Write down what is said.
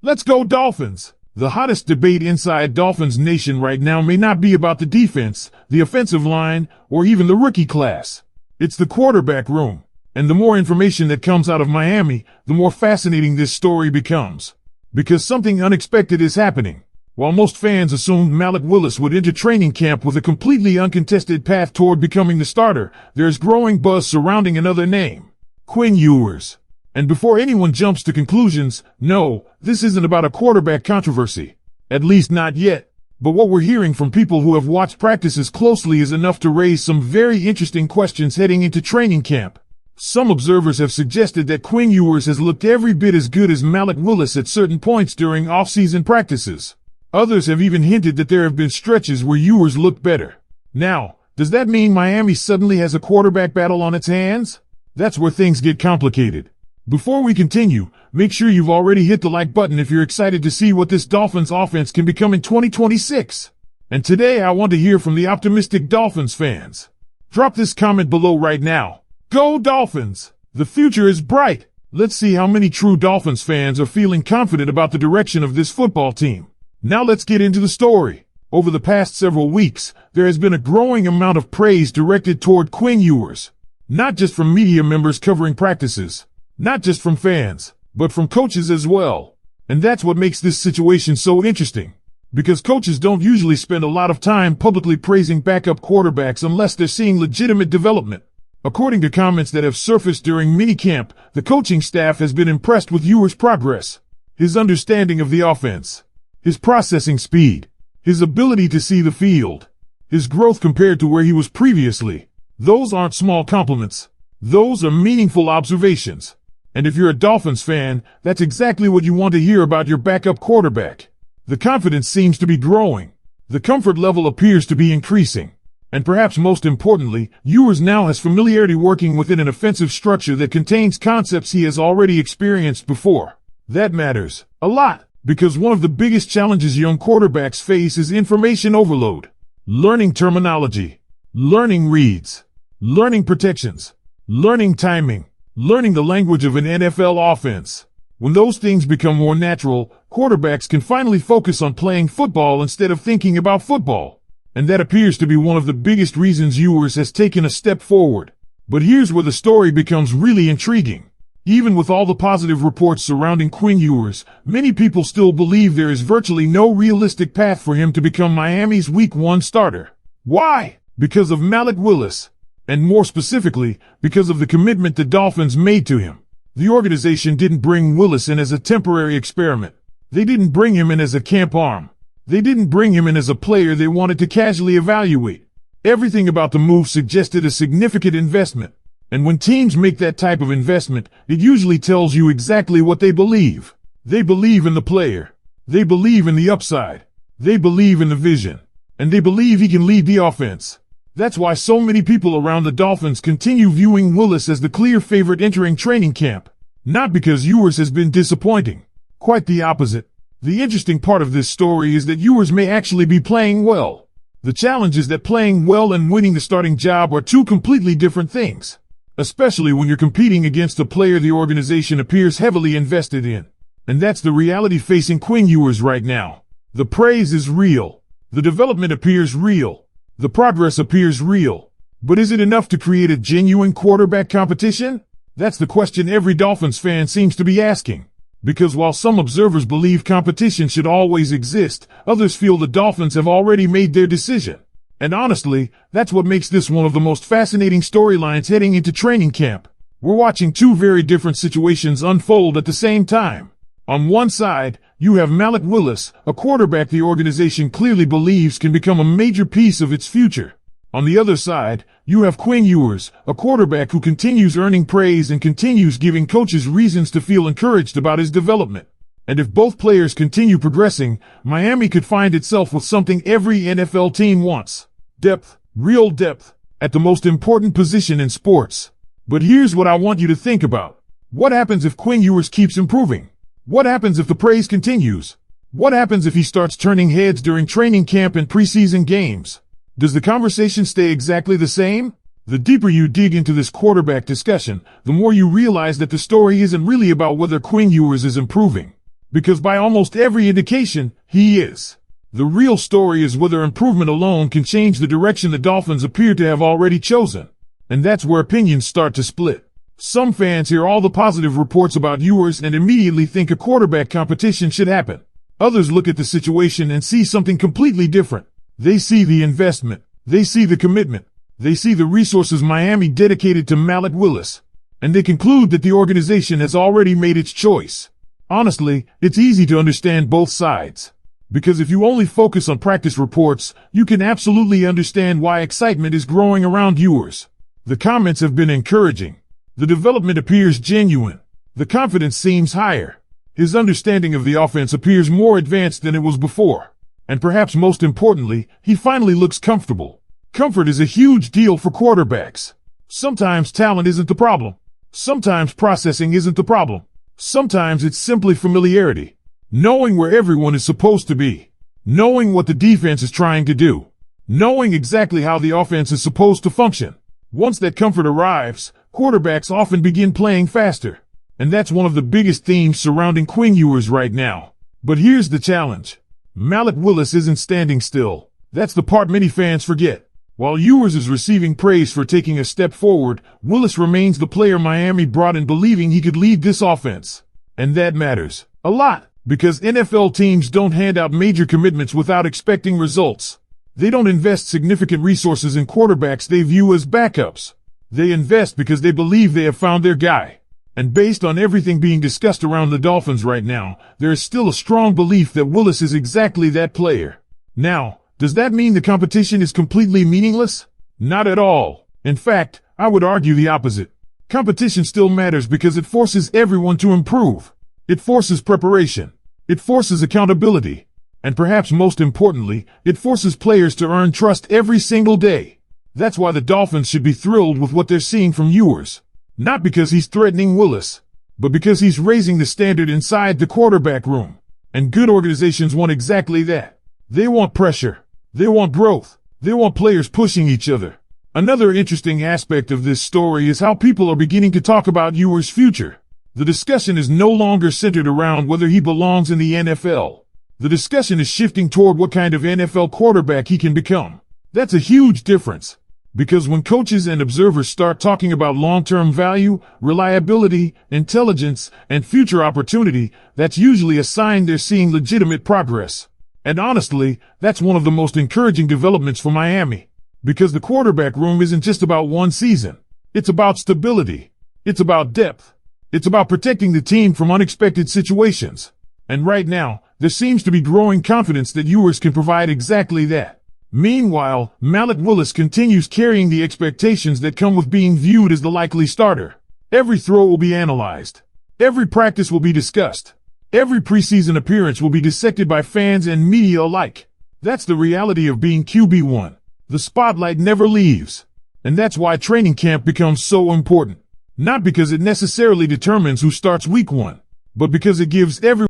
Let's go Dolphins! The hottest debate inside Dolphins Nation right now may not be about the defense, the offensive line, or even the rookie class. It's the quarterback room. And the more information that comes out of Miami, the more fascinating this story becomes. Because something unexpected is happening. While most fans assumed Malik Willis would enter training camp with a completely uncontested path toward becoming the starter, there's growing buzz surrounding another name. Quinn Ewers. And before anyone jumps to conclusions, no, this isn't about a quarterback controversy. At least not yet. But what we're hearing from people who have watched practices closely is enough to raise some very interesting questions heading into training camp. Some observers have suggested that Quinn Ewers has looked every bit as good as Malik Willis at certain points during offseason practices. Others have even hinted that there have been stretches where Ewers looked better. Now, does that mean Miami suddenly has a quarterback battle on its hands? That's where things get complicated. Before we continue, make sure you've already hit the like button if you're excited to see what this Dolphins offense can become in 2026. And today I want to hear from the optimistic Dolphins fans. Drop this comment below right now. Go Dolphins! The future is bright. Let's see how many true Dolphins fans are feeling confident about the direction of this football team. Now let's get into the story. Over the past several weeks, there has been a growing amount of praise directed toward Quinn Ewers. Not just from media members covering practices. Not just from fans, but from coaches as well. And that's what makes this situation so interesting. Because coaches don't usually spend a lot of time publicly praising backup quarterbacks unless they're seeing legitimate development. According to comments that have surfaced during minicamp, the coaching staff has been impressed with Ewers' progress. His understanding of the offense. His processing speed. His ability to see the field. His growth compared to where he was previously. Those aren't small compliments. Those are meaningful observations. And if you're a Dolphins fan, that's exactly what you want to hear about your backup quarterback. The confidence seems to be growing. The comfort level appears to be increasing. And perhaps most importantly, Ewers now has familiarity working within an offensive structure that contains concepts he has already experienced before. That matters a lot, because one of the biggest challenges young quarterbacks face is information overload. Learning terminology. Learning reads. Learning protections. Learning timing. Learning the language of an NFL offense. When those things become more natural, quarterbacks can finally focus on playing football instead of thinking about football. And that appears to be one of the biggest reasons Ewers has taken a step forward. But here's where the story becomes really intriguing. Even with all the positive reports surrounding Quinn Ewers, many people still believe there is virtually no realistic path for him to become Miami's Week 1 starter. Why? Because of Malik Willis. And more specifically, because of the commitment the Dolphins made to him. The organization didn't bring Willis in as a temporary experiment. They didn't bring him in as a camp arm. They didn't bring him in as a player they wanted to casually evaluate. Everything about the move suggested a significant investment. And when teams make that type of investment, it usually tells you exactly what they believe. They believe in the player. They believe in the upside. They believe in the vision. And they believe he can lead the offense. That's why so many people around the Dolphins continue viewing Willis as the clear favorite entering training camp. Not because Ewers has been disappointing. Quite the opposite. The interesting part of this story is that Ewers may actually be playing well. The challenge is that playing well and winning the starting job are two completely different things. Especially when you're competing against a player the organization appears heavily invested in. And that's the reality facing Quinn Ewers right now. The praise is real. The development appears real. The progress appears real. But is it enough to create a genuine quarterback competition? That's the question every Dolphins fan seems to be asking. Because while some observers believe competition should always exist, others feel the Dolphins have already made their decision. And honestly, that's what makes this one of the most fascinating storylines heading into training camp. We're watching two very different situations unfold at the same time. On one side, you have Malik Willis, a quarterback the organization clearly believes can become a major piece of its future. On the other side, you have Quinn Ewers, a quarterback who continues earning praise and continues giving coaches reasons to feel encouraged about his development. And if both players continue progressing, Miami could find itself with something every NFL team wants. Depth, real depth, at the most important position in sports. But here's what I want you to think about. What happens if Quinn Ewers keeps improving? What happens if the praise continues? What happens if he starts turning heads during training camp and preseason games? Does the conversation stay exactly the same? The deeper you dig into this quarterback discussion, the more you realize that the story isn't really about whether Quinn Ewers is improving. Because by almost every indication, he is. The real story is whether improvement alone can change the direction the Dolphins appear to have already chosen. And that's where opinions start to split. Some fans hear all the positive reports about Ewers and immediately think a quarterback competition should happen. Others look at the situation and see something completely different. They see the investment. They see the commitment. They see the resources Miami dedicated to Malik Willis. And they conclude that the organization has already made its choice. Honestly, it's easy to understand both sides. Because if you only focus on practice reports, you can absolutely understand why excitement is growing around Ewers. The comments have been encouraging. The development appears genuine. The confidence seems higher. His understanding of the offense appears more advanced than it was before. And perhaps most importantly, he finally looks comfortable. Comfort is a huge deal for quarterbacks. Sometimes talent isn't the problem. Sometimes processing isn't the problem. Sometimes it's simply familiarity. Knowing where everyone is supposed to be. Knowing what the defense is trying to do. Knowing exactly how the offense is supposed to function. Once that comfort arrives, quarterbacks often begin playing faster. And that's one of the biggest themes surrounding Quinn Ewers right now. But here's the challenge. Malik Willis isn't standing still. That's the part many fans forget. While Ewers is receiving praise for taking a step forward, Willis remains the player Miami brought in believing he could lead this offense. And that matters a lot. Because NFL teams don't hand out major commitments without expecting results. They don't invest significant resources in quarterbacks they view as backups. They invest because they believe they have found their guy. And based on everything being discussed around the Dolphins right now, there is still a strong belief that Willis is exactly that player. Now, does that mean the competition is completely meaningless? Not at all. In fact, I would argue the opposite. Competition still matters because it forces everyone to improve. It forces preparation. It forces accountability. And perhaps most importantly, it forces players to earn trust every single day. That's why the Dolphins should be thrilled with what they're seeing from Ewers. Not because he's threatening Willis, but because he's raising the standard inside the quarterback room. And good organizations want exactly that. They want pressure. They want growth. They want players pushing each other. Another interesting aspect of this story is how people are beginning to talk about Ewers' future. The discussion is no longer centered around whether he belongs in the NFL. The discussion is shifting toward what kind of NFL quarterback he can become. That's a huge difference. Because when coaches and observers start talking about long-term value, reliability, intelligence, and future opportunity, that's usually a sign they're seeing legitimate progress. And honestly, that's one of the most encouraging developments for Miami. Because the quarterback room isn't just about one season. It's about stability. It's about depth. It's about protecting the team from unexpected situations. And right now, there seems to be growing confidence that Ewers can provide exactly that. Meanwhile, Malik Willis continues carrying the expectations that come with being viewed as the likely starter. Every throw will be analyzed. Every practice will be discussed. Every preseason appearance will be dissected by fans and media alike. That's the reality of being QB1. The spotlight never leaves. And that's why training camp becomes so important. Not because it necessarily determines who starts week 1, but because it gives everyone